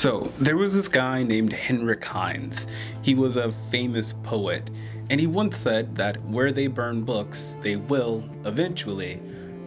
So, there was this guy named Heinrich Heinz. He was a famous poet, and he once said that where they burn books, they will, eventually,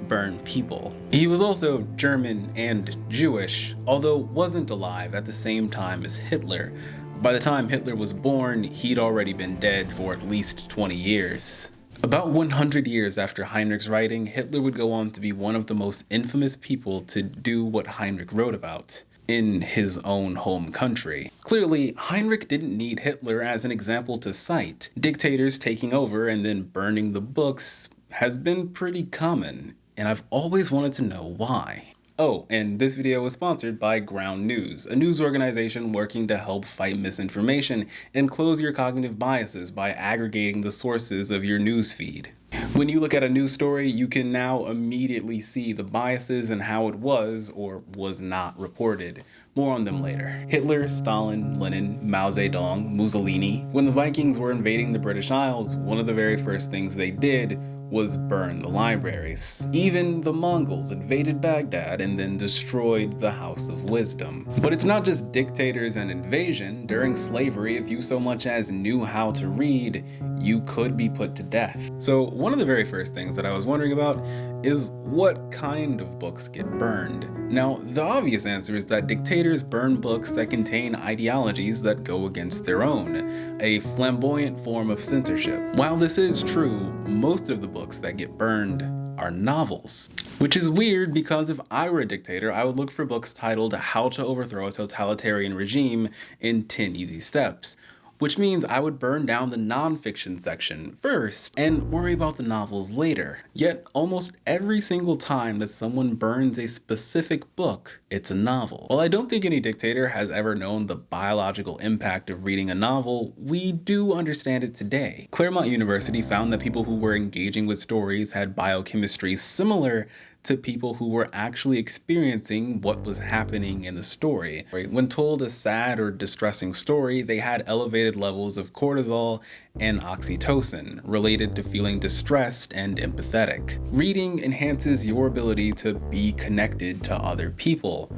burn people. He was also German and Jewish, although wasn't alive at the same time as Hitler. By the time Hitler was born, he'd already been dead for at least 20 years. About 100 years after Heinrich's writing, Hitler would go on to be one of the most infamous people to do what Heinrich wrote about in his own home country. Clearly, Heinrich didn't need Hitler as an example to cite. Dictators taking over and then burning the books has been pretty common, and I've always wanted to know why. Oh, and this video was sponsored by Ground News, a news organization working to help fight misinformation and close your cognitive biases by aggregating the sources of your news feed. When you look at a news story, you can now immediately see the biases and how it was or was not reported. More on them later. Hitler, Stalin, Lenin, Mao Zedong, Mussolini. When the Vikings were invading the British Isles, one of the very first things they did was burn the libraries. Even the Mongols invaded Baghdad and then destroyed the House of Wisdom. But it's not just dictators and invasion. During slavery, if you so much as knew how to read, you could be put to death. So one of the very first things that I was wondering about is what kind of books get burned? Now, the obvious answer is that dictators burn books that contain ideologies that go against their own, a flamboyant form of censorship. While this is true, most of the books that get burned are novels. Which is weird because if I were a dictator, I would look for books titled How to Overthrow a Totalitarian Regime in 10 Easy Steps. Which means I would burn down the nonfiction section first and worry about the novels later. Yet almost every single time that someone burns a specific book, it's a novel. While I don't think any dictator has ever known the biological impact of reading a novel, we do understand it today. Claremont University found that people who were engaging with stories had biochemistry similar to people who were actually experiencing what was happening in the story. When told a sad or distressing story, they had elevated levels of cortisol and oxytocin, related to feeling distressed and empathetic. Reading enhances your ability to be connected to other people,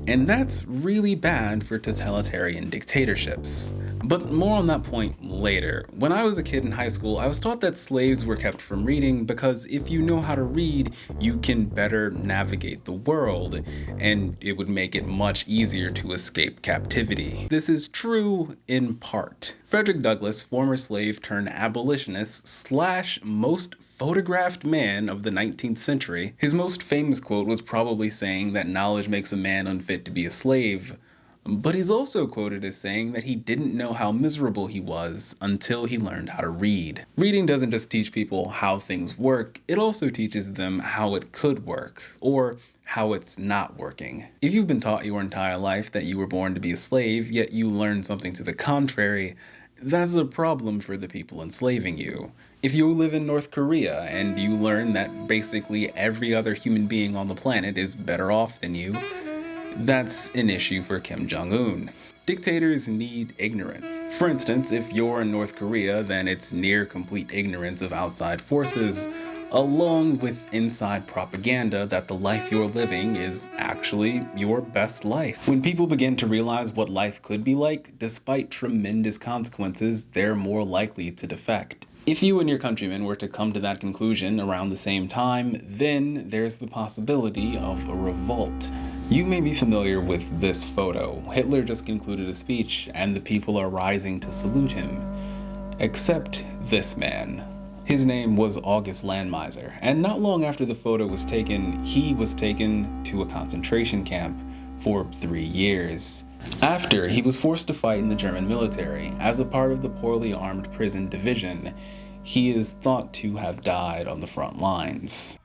and that's really bad for totalitarian dictatorships. But more on that point later. When I was a kid in high school, I was taught that slaves were kept from reading because if you know how to read, you can better navigate the world, and it would make it much easier to escape captivity. This is true in part. Frederick Douglass, former slave turned abolitionist / most photographed man of the 19th century, his most famous quote was probably saying that knowledge makes a man unfit to be a slave. But he's also quoted as saying that he didn't know how miserable he was until he learned how to read. Reading doesn't just teach people how things work, it also teaches them how it could work, or how it's not working. If you've been taught your entire life that you were born to be a slave, yet you learn something to the contrary, that's a problem for the people enslaving you. If you live in North Korea and you learn that basically every other human being on the planet is better off than you, that's an issue for Kim Jong-un. Dictators need ignorance. For instance, if you're in North Korea, then it's near complete ignorance of outside forces, along with inside propaganda that the life you're living is actually your best life. When people begin to realize what life could be like, despite tremendous consequences, they're more likely to defect. If you and your countrymen were to come to that conclusion around the same time, then there's the possibility of a revolt. You may be familiar with this photo. Hitler just concluded a speech and the people are rising to salute him. Except this man. His name was August Landmeiser, and not long after the photo was taken, he was taken to a concentration camp for 3 years. After, he was forced to fight in the German military. As a part of the poorly armed prison division, he is thought to have died on the front lines.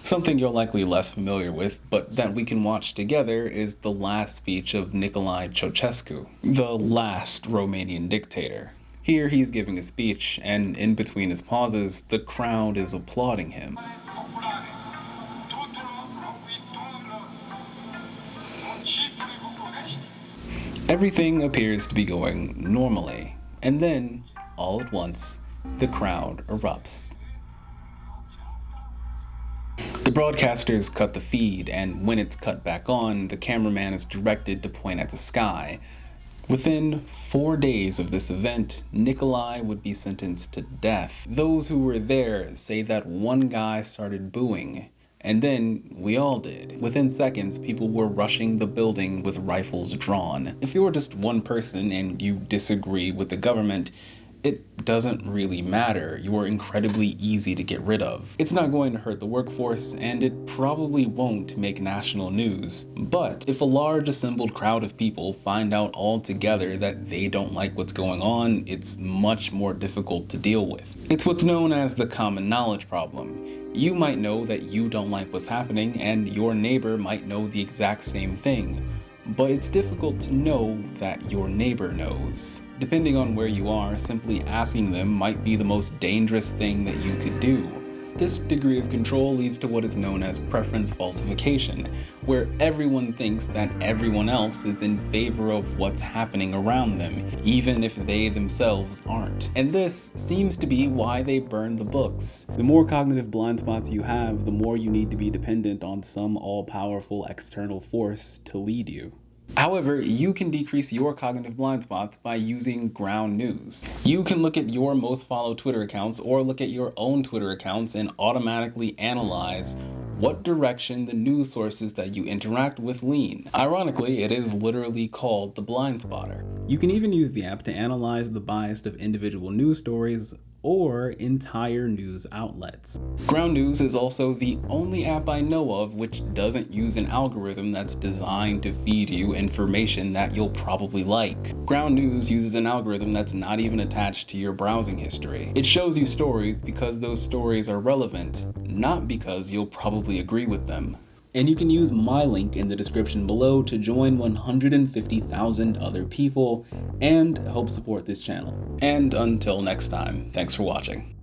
Something you're likely less familiar with, but that we can watch together, is the last speech of Nicolae Ceausescu, the last Romanian dictator. Here he's giving a speech, and in between his pauses, the crowd is applauding him. Everything appears to be going normally, and then, all at once, the crowd erupts. The broadcasters cut the feed, and when it's cut back on, the cameraman is directed to point at the sky. Within 4 days of this event, Nikolai would be sentenced to death. Those who were there say that one guy started booing, and then we all did. Within seconds, people were rushing the building with rifles drawn. If you're just one person and you disagree with the government, it doesn't really matter. You're incredibly easy to get rid of. It's not going to hurt the workforce, and it probably won't make national news. But if a large assembled crowd of people find out all together that they don't like what's going on, it's much more difficult to deal with. It's what's known as the common knowledge problem. You might know that you don't like what's happening, and your neighbor might know the exact same thing. But it's difficult to know that your neighbor knows. Depending on where you are, simply asking them might be the most dangerous thing that you could do. This degree of control leads to what is known as preference falsification, where everyone thinks that everyone else is in favor of what's happening around them, even if they themselves aren't. And this seems to be why they burn the books. The more cognitive blind spots you have, the more you need to be dependent on some all-powerful external force to lead you. However, you can decrease your cognitive blind spots by using ground news. You can look at your most followed Twitter accounts or look at your own Twitter accounts and automatically analyze what direction the news sources that you interact with lean. Ironically, it is literally called the blind spotter. You can even use the app to analyze the bias of individual news stories or entire news outlets. Ground News is also the only app I know of which doesn't use an algorithm that's designed to feed you information that you'll probably like. Ground News uses an algorithm that's not even attached to your browsing history. It shows you stories because those stories are relevant, not because you'll probably agree with them. And you can use my link in the description below to join 150,000 other people and help support this channel. And until next time, thanks for watching.